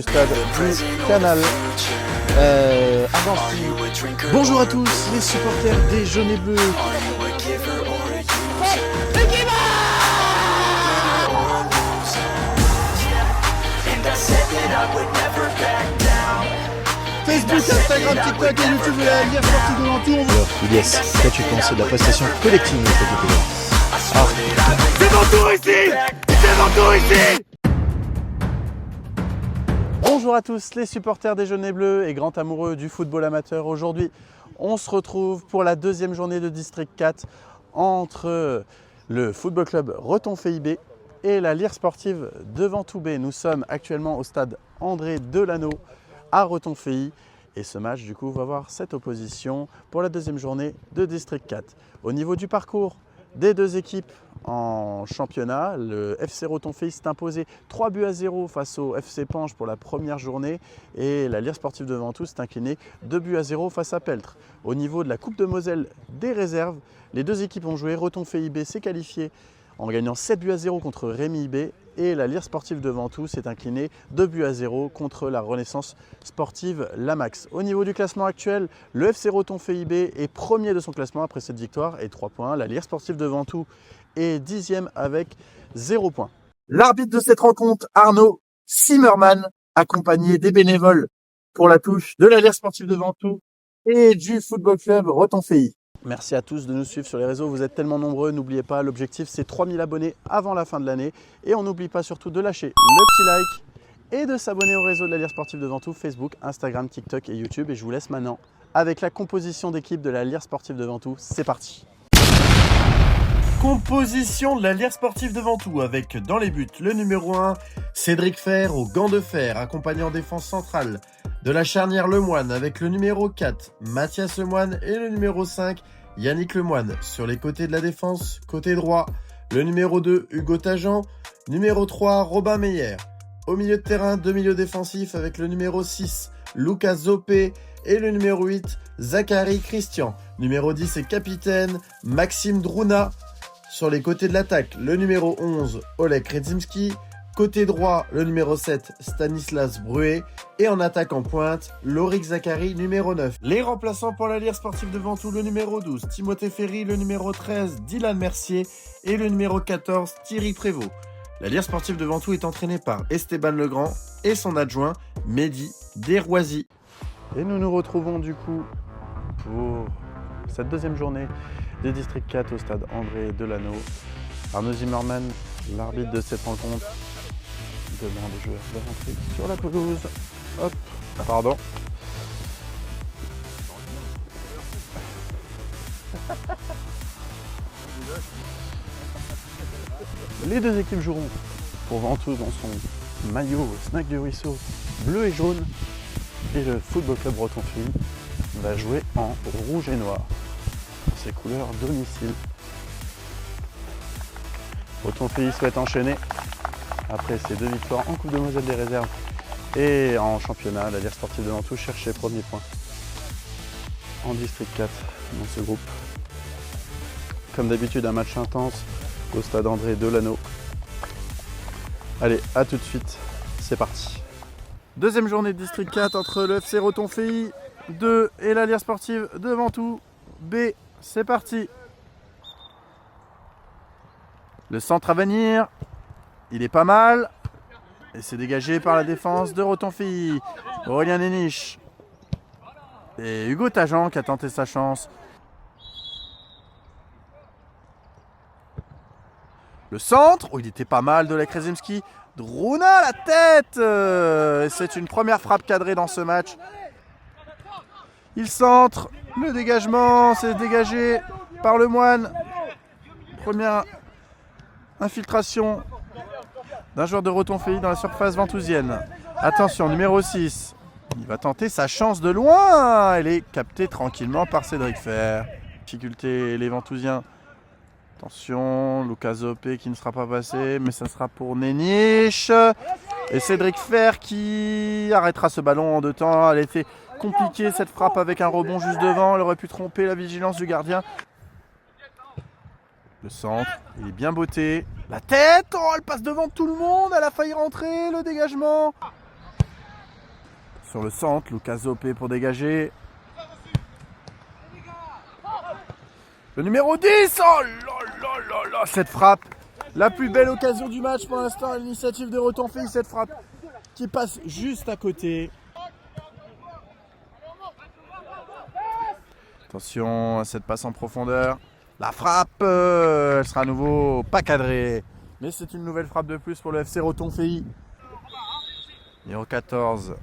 stade du Canal Argentine. Bonjour à tous les supporters des jaunes et bleus. Facebook, Instagram, TikTok et YouTube de la Ligue sportive de Ventoux. Alors, Ilias, qu'as-tu pensé de la prestation collective de cette équipe? C'est Ventoux ici! C'est Ventoux ici! Bonjour à tous les supporters des jaunes et bleus et grands amoureux du football amateur. Aujourd'hui, on se retrouve pour la deuxième journée de District 4 entre le football club Reton-FIB et la Lire sportive de Ventoux B. Nous sommes actuellement au stade André Delano à Reton-FI et ce match du coup va avoir cette opposition pour la deuxième journée de District 4. Au niveau du parcours des deux équipes en championnat, le FC Reton-FI s'est imposé 3-0 face au FC Pange pour la première journée et la Lire sportive de Ventoux s'est inclinée 2-0 face à Peltre. Au niveau de la Coupe de Moselle des réserves, les deux équipes ont joué. Reton-FIB s'est qualifié en gagnant 7-0 contre Rémy IB et la Lire sportive de Ventoux s'est inclinée 2-0 contre la Renaissance sportive Lamax. Au niveau du classement actuel, le FC Reton-FIB est premier de son classement après cette victoire et 3 points. La Lire sportive de Ventoux est 10e avec 0 points. L'arbitre de cette rencontre, Arnaud Zimmermann, accompagné des bénévoles pour la touche de la Lire sportive de Ventoux et du football club Reton-FI. Merci à tous de nous suivre sur les réseaux, vous êtes tellement nombreux, n'oubliez pas, l'objectif c'est 3000 abonnés avant la fin de l'année et on n'oublie pas surtout de lâcher le petit like et de s'abonner au réseau de la Lire sportive de Ventoux, Facebook, Instagram, TikTok et YouTube. Et je vous laisse maintenant avec la composition d'équipe de la Lire sportive de Ventoux, c'est parti. Composition de la Lire sportive de Ventoux avec dans les buts le numéro 1, Cédric Fer aux gants de fer, accompagné en défense centrale de la charnière Lemoine avec le numéro 4, Mathias Lemoine et le numéro 5, Yannick Lemoine. Sur les côtés de la défense, côté droit, le numéro 2, Hugo Tajan, numéro 3, Robin Meyer. Au milieu de terrain, deux milieux défensifs avec le numéro 6, Lucas Zopé et le numéro 8, Zachary Christian. Numéro 10 et capitaine, Maxime Drouna. Sur les côtés de l'attaque, le numéro 11, Oleg Redzimski. Côté droit, le numéro 7, Stanislas Bruet. Et en attaque en pointe, Lorik Zachary, numéro 9. Les remplaçants pour la Lire sportive de Ventoux, le numéro 12, Timothée Ferry, le numéro 13, Dylan Mercier et le numéro 14, Thierry Prévost. La Lire sportive de Ventoux est entraînée par Esteban Legrand et son adjoint, Mehdi Desroisy. Et nous nous retrouvons du coup pour cette deuxième journée des District 4 au stade André Delano. Arnaud Zimmermann, l'arbitre de cette rencontre, demande aux joueurs de rentrer sur la pelouse. Hop, pardon. Les deux équipes joueront pour Ventoux dans son maillot snack du ruisseau bleu et jaune. Et le football club Reton-FI va jouer en rouge et noir. Ses couleurs domicile. Reton-FI souhaite enchaîner après ses deux victoires en Coupe de Moselle des réserves et en championnat. La Lire sportive de Ventoux cherche ses premiers points en District 4 dans ce groupe. Comme d'habitude, un match intense au stade André Delano. Allez, à tout de suite, c'est parti. Deuxième journée de District 4 entre le FC Reton-FI 2 et la Lire sportive de Ventoux B. C'est parti. Le centre à venir, il est pas mal. Et c'est dégagé par la défense de Reton-FI. Aurélien Néniche. Et Hugo Tajan qui a tenté sa chance. Le centre, il était pas mal de la Krezimski. Drouna la tête. C'est une première frappe cadrée dans ce match. Il centre, le dégagement, c'est dégagé par Lemoine. Première infiltration d'un joueur de Reton-FI dans la surface ventousienne. Attention, numéro 6. Il va tenter sa chance de loin. Elle est captée tranquillement par Cédric Fer. Difficulté les Ventousiens. Attention, Lucas Zopé qui ne sera pas passé, mais ça sera pour Néniche. Et Cédric Fer qui arrêtera ce ballon en deux temps. Elle était compliquée cette frappe avec un rebond juste devant. Elle aurait pu tromper la vigilance du gardien. Le centre, il est bien botté. La tête, oh, elle passe devant tout le monde. Elle a failli rentrer, le dégagement. Sur le centre, Lucas Zopé pour dégager. Le numéro 10. Oh là là, cette frappe. La plus belle occasion du match pour l'instant à l'initiative de Retonfille. Cette frappe qui passe juste à côté. Attention à cette passe en profondeur. La frappe, elle sera à nouveau pas cadrée. Mais c'est une nouvelle frappe de plus pour le FC Retonfille. Numéro 14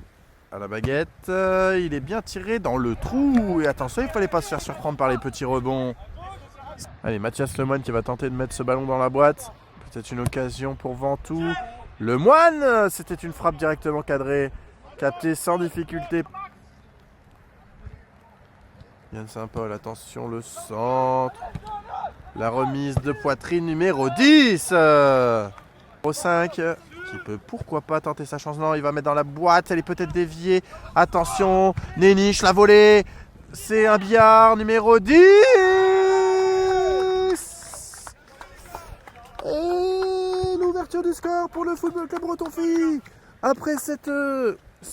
à la baguette. Il est bien tiré dans le trou. Et attention, il ne fallait pas se faire surprendre par les petits rebonds. Allez, Mathias Lemoine qui va tenter de mettre ce ballon dans la boîte. Peut-être une occasion pour Ventoux. Lemoine, c'était une frappe directement cadrée. Captée sans difficulté. Yann Saint-Paul, attention, le centre. La remise de poitrine numéro 10. Numéro 5, qui peut pourquoi pas tenter sa chance. Non, il va mettre dans la boîte, elle est peut-être déviée. Attention, Néniche, la volée. C'est un billard numéro 10. Et l'ouverture du score pour le Football Club Retonfille. Après ce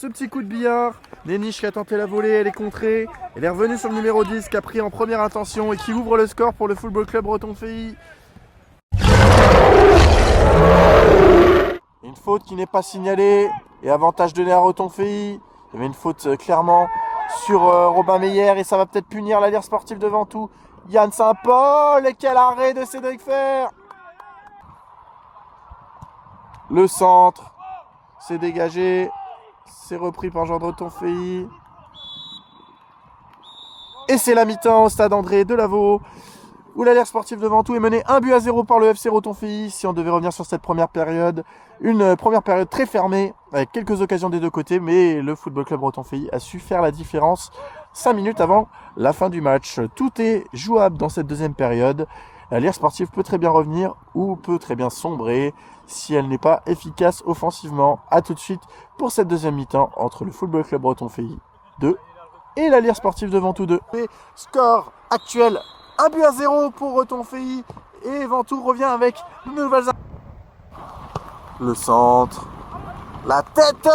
petit coup de billard, Néniche qui a tenté la volée, elle est contrée. Elle est revenue sur le numéro 10 qui a pris en première intention et qui ouvre le score pour le Football Club Retonfille. Une faute qui n'est pas signalée et avantage donné à Retonfille. Il y avait une faute clairement sur Robin Meyer et ça va peut-être punir l'Alliance sportive de Ventoux. Yann Saint-Paul, et quel arrêt de Cédric Fer. Le centre, c'est dégagé, c'est repris par Jean de Retonfille. Et c'est la mi-temps au stade André Delaveau, où l'Alliance sportive de Ventoux est menée 1-0 par le FC Retonfille. Si on devait revenir sur cette première période, une première période très fermée, avec quelques occasions des deux côtés, mais le Football Club Retonfille a su faire la différence 5 minutes avant la fin du match. Tout est jouable dans cette deuxième période. L'Alliance sportive peut très bien revenir ou peut très bien sombrer si elle n'est pas efficace offensivement. A tout de suite pour cette deuxième mi-temps entre le Football Club Retonfille 2 et l'Alliance sportive de Ventoux 2. Score actuel 1-0 pour Retonfille et Ventoux revient avec de nouvelles. Le centre, la tête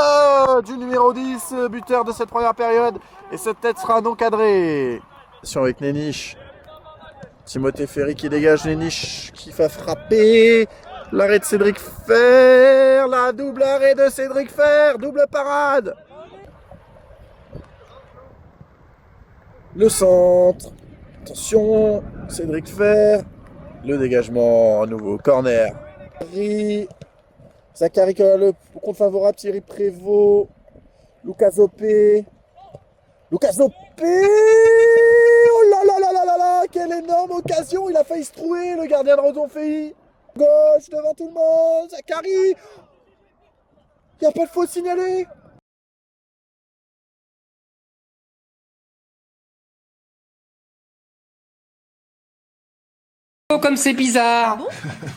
du numéro 10, buteur de cette première période, et cette tête sera non cadrée. Avec Néniche, Timothée Ferry qui dégage, Néniche qui va frapper. L'arrêt de Cédric Fer, la double arrêt de Cédric Fer, double parade. Le centre, attention, Cédric Fer, le dégagement, à nouveau, corner. Zachary qui a le compte favorable, Thierry Prévost, Lucas Zopé. Lucas Zopé, oh là là là là là là, quelle énorme occasion, il a failli se trouver, le gardien de Retonfille. Gauche devant tout le monde, Zachary. Il n'y a pas de faute signalée. Oh, comme c'est bizarre.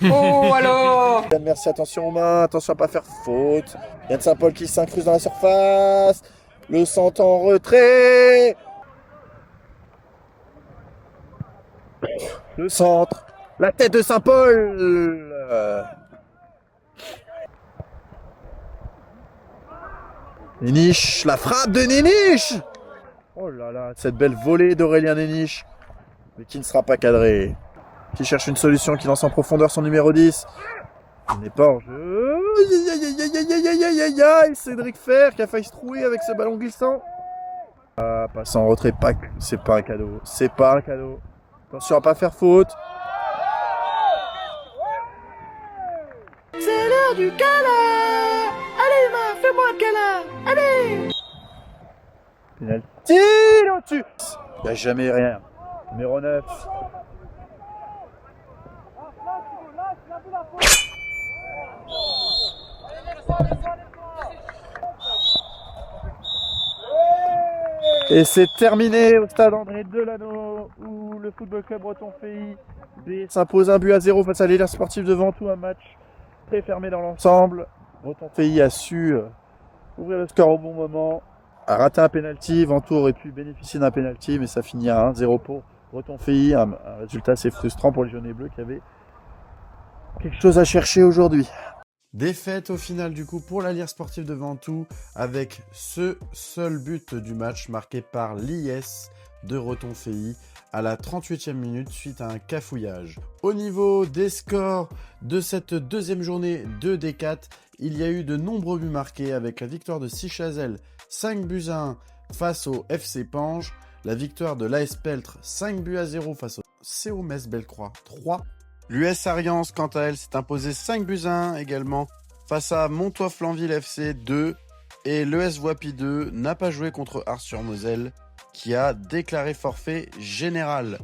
Oh, alors. Merci, attention aux mains, attention à ne pas faire faute. Yann Saint-Paul qui s'incruste dans la surface. Le centre en retrait. Le centre. La tête de Saint-Paul. Néniche, la frappe de Néniche. Oh là là, cette belle volée d'Aurélien Néniche. Mais qui ne sera pas cadrée. Qui cherche une solution, qui lance en profondeur son numéro 10. Il n'est pas en jeu. Cédric Fer qui a failli se trouver avec ce ballon glissant. Ah, passe en retrait, c'est pas un cadeau. C'est pas un cadeau. Attention à pas faire faute. C'est l'heure du câlin. Allez Emma, fais-moi un câlin. Allez. Penalty là-dessus. Il n'y a jamais rien. Numéro 9. Et c'est terminé au stade André Delano où le Football Club Retonfille s'impose 1-0 face à l'Alliance sportive de Ventoux. Un match très fermé dans l'ensemble. Retonfille a su ouvrir le score au bon moment, a raté un penalty. Ventoux aurait pu bénéficier d'un penalty, mais ça finit à 1-0 pour Retonfille. Un résultat assez frustrant pour les jaunes et bleus qui avaient quelque chose à chercher aujourd'hui. Défaite au final du coup pour la Lire Sportive de Ventoux avec ce seul but du match marqué par l'IS de Retonfeilly à la 38e minute suite à un cafouillage. Au niveau des scores de cette deuxième journée de D4, il y a eu de nombreux buts marqués avec la victoire de Sichazel 5 buts à 1 face au FC Pange, la victoire de l'AS Peltre 5 buts à 0 face au CO Metz Bellecroix 3. L'US Ariens, quant à elle, s'est imposée 5 buts à 1 également face à Montois-Flanville FC 2 et l'ES Voipy 2 n'a pas joué contre Ars-sur-Moselle qui a déclaré forfait général.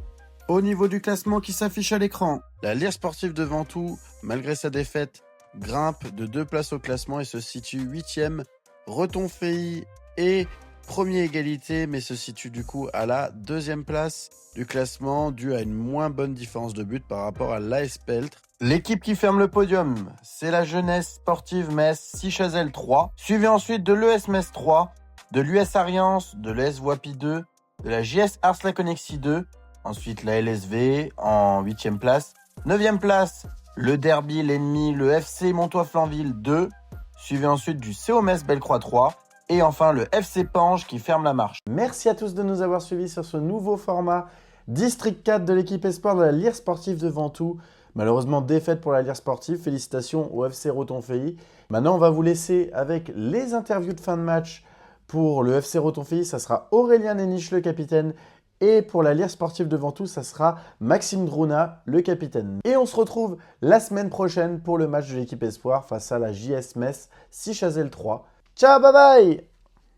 Au niveau du classement qui s'affiche à l'écran, la Lire Sportive de Ventoux, malgré sa défaite, grimpe de 2 places au classement et se situe 8e. Retonfeilly est premier égalité, mais se situe du coup à la 2e place du classement, dû à une moins bonne différence de but par rapport à l'AS Peltre. L'équipe qui ferme le podium, c'est la Jeunesse Sportive Metz, Sichazel 3, suivi ensuite de l'ES Metz 3, de l'US Ariens, de l'ES Voipy 2, de la JS Ars-Laconexie 2, ensuite la LSV en 8e place, 9e place, le Derby, l'ennemi, le FC Montois-Flanville 2, suivi ensuite du CO Metz Bellecroix 3, et enfin le FC Pange qui ferme la marche. Merci à tous de nous avoir suivis sur ce nouveau format District 4 de l'équipe Espoir de la Lire Sportive de Ventoux. Malheureusement, défaite pour la Lire Sportive. Félicitations au FC Retonfeilly. Maintenant, on va vous laisser avec les interviews de fin de match pour le FC Retonfeilly. Ça sera Aurélien Néniche, le capitaine. Et pour la Lire Sportive de Ventoux, ça sera Maxime Drouna, le capitaine. Et on se retrouve la semaine prochaine pour le match de l'équipe Espoir face à la JS Metz Sichazel 3. Ciao, bye bye!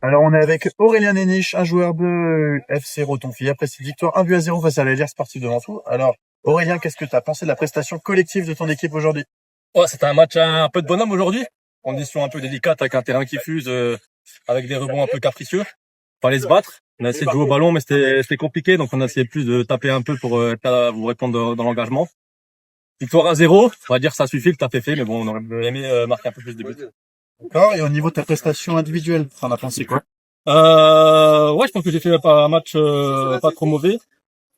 Alors, on est avec Aurélien Néniche, un joueur de FC Retonfeilly, après cette victoire 1 but à 0 face à la Lire Sportive de Ventoux. Alors, Aurélien, qu'est-ce que tu as pensé de la prestation collective de ton équipe aujourd'hui? Ouais, c'était un match un peu de bonhomme aujourd'hui. Condition un peu délicate avec un terrain qui fuse, avec des rebonds un peu capricieux. Fallait se battre. On a essayé de jouer au ballon, mais c'était compliqué. Donc, on a essayé plus de taper un peu pour vous répondre dans l'engagement. Victoire à 0. On va dire que ça suffit, le taf est fait. Mais bon, on aurait aimé marquer un peu plus de buts. D'accord. Et au niveau de ta prestation individuelle, t'en as pensé quoi? Ouais, je pense que j'ai fait un match pas trop mauvais.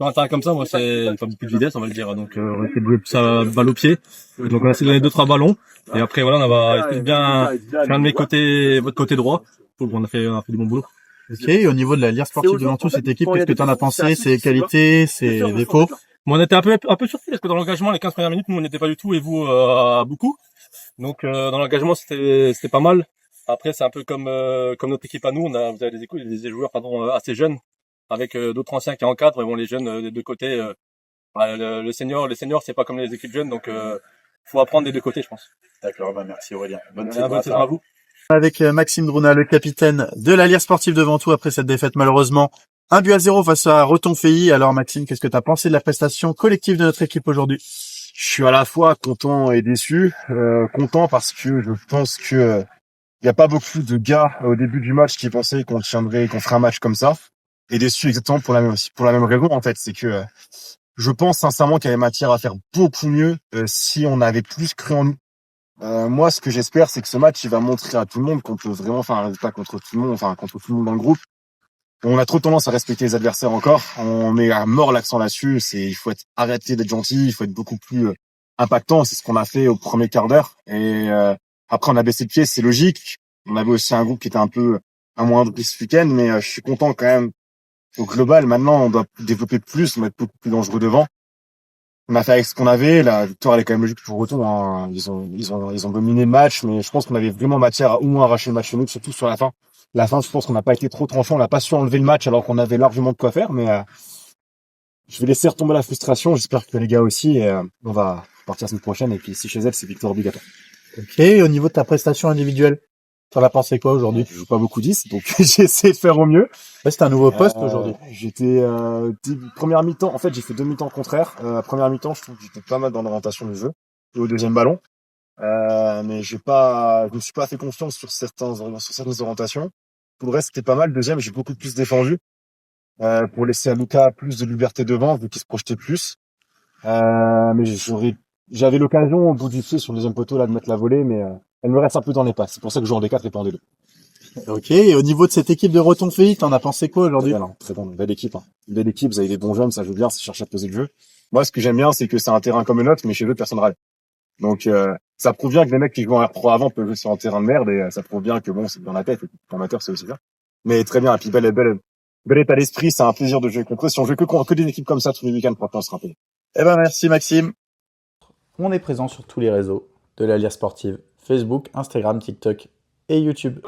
Sur un terrain comme ça, moi, c'est pas beaucoup de vitesse, on va le dire. Donc, on a essayé de jouer plus à balle au pied. Donc, on a essayé de donner 2-3 ballons. Et après, voilà, on va essayer de bien faire de mes côtés, votre côté droit. Donc, on a fait du bon boulot. Ok. Et au niveau de la Lire Sportive de Ventoux, cette équipe, qu'est-ce que tu en as pensé? Ses qualités, ses défauts? Bon, on était un peu surpris parce que dans l'engagement, les 15 premières minutes, nous, on n'était pas du tout et vous, beaucoup. Donc, dans l'engagement, c'était pas mal. Après, c'est un peu comme notre équipe à nous. Vous avez des joueurs, assez jeunes, avec d'autres anciens qui encadrent. Et bon, les jeunes des deux côtés, les seniors, c'est pas comme les équipes jeunes. Donc, faut apprendre des deux côtés, je pense. D'accord. Bah, merci Aurélien. Bonne saison à vous. Avec Maxime Drouna, le capitaine de la Lire Sportive de Ventoux après cette défaite malheureusement 1 but à 0 face à Retonfeilly. Alors Maxime, qu'est-ce que tu as pensé de la prestation collective de notre équipe aujourd'hui? Je suis à la fois content et déçu. Content parce que je pense que il y a pas beaucoup de gars au début du match qui pensaient qu'on ferait un match comme ça. Et déçu exactement pour la même raison en fait, c'est que je pense sincèrement qu'il y avait matière à faire beaucoup mieux si on avait plus cru en nous. Moi, ce que j'espère, c'est que ce match, il va montrer à tout le monde qu'on peut vraiment faire un résultat contre tout le monde, contre tout le monde dans le groupe. On a trop tendance à respecter les adversaires encore. On met à mort l'accent là-dessus. Il faut arrêter d'être gentil. Il faut être beaucoup plus impactant. C'est ce qu'on a fait au premier quart d'heure. Et après, on a baissé le pied. C'est logique. On avait aussi un groupe qui était un peu amoindri ce week-end, mais je suis content quand même. Au global, maintenant, on doit développer plus. On va être beaucoup plus dangereux devant. On a fait avec ce qu'on avait. La victoire, elle est quand même logique pour Breton. Hein. Ils ont dominé le match, mais je pense qu'on avait vraiment matière à au moins arracher le match chez nous, surtout sur la fin. La fin, je pense qu'on n'a pas été trop tranchant. On n'a pas su enlever le match alors qu'on avait largement de quoi faire. Mais je vais laisser retomber la frustration. J'espère que les gars aussi. Et, on va partir la semaine prochaine. Et puis si chez elle, c'est victoire obligatoire. Ok. Au niveau de ta prestation individuelle, t'en as pensé quoi aujourd'hui? Je joue pas beaucoup 10, donc j'ai essayé de faire au mieux. Ouais, c'était un nouveau poste aujourd'hui. J'étais première mi-temps. En fait, j'ai fait 2 mi-temps contraires. Première mi-temps, je trouve que j'étais pas mal dans l'orientation du jeu et au deuxième ballon. Mais je me suis pas fait confiance sur certaines orientations. Pour le reste, c'était pas mal. Deuxième, j'ai beaucoup plus défendu pour laisser à Lucas plus de liberté devant, vu qu'il se projetait plus. Mais j'avais l'occasion au bout du pied sur le deuxième poteau là de mettre la volée, mais elle me reste un peu dans les passes. C'est pour ça que je joue en D4 et pas en D2. Ok. Et au niveau de cette équipe de Retonfeilly, t'en as pensé quoi aujourd'hui? Très bon, belle équipe. Hein. Belle équipe, vous avez des bons jeunes, ça joue bien, ça cherche à poser le jeu. Moi, ce que j'aime bien, c'est que c'est un terrain comme le nôtre, mais chez eux, personne râle. Donc, ça prouve bien que les mecs qui jouent en R3 avant peuvent jouer sur un terrain de merde, et ça prouve bien que bon, c'est dans la tête, et que amateur, c'est aussi ça. Mais très bien, et puis bel état d'esprit, c'est un plaisir de jouer contre eux. Si on joue que des équipes comme ça tous les week-ends, franchement, on se rappelle. Eh ben, merci Maxime. On est présent sur tous les réseaux de l'Alliance Sportive, Facebook, Instagram, TikTok et YouTube.